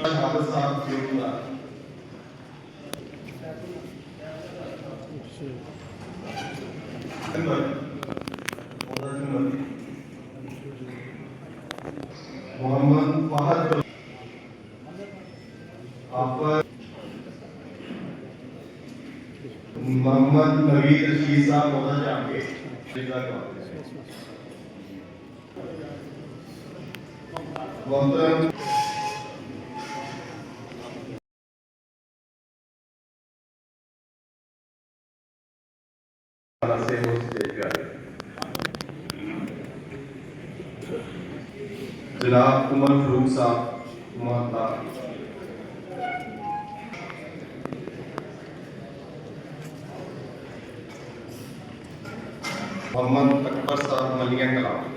शहादत साहब जिउला मोहम्मद फहद आफर मोहम्मद नवीद रशीद साहब होना चाहिए मोहतरम से वो स्टेज पे आए जनाब उमर फरूक साहब मोहता मोहम्मद अकबर साहब मलिया कलाम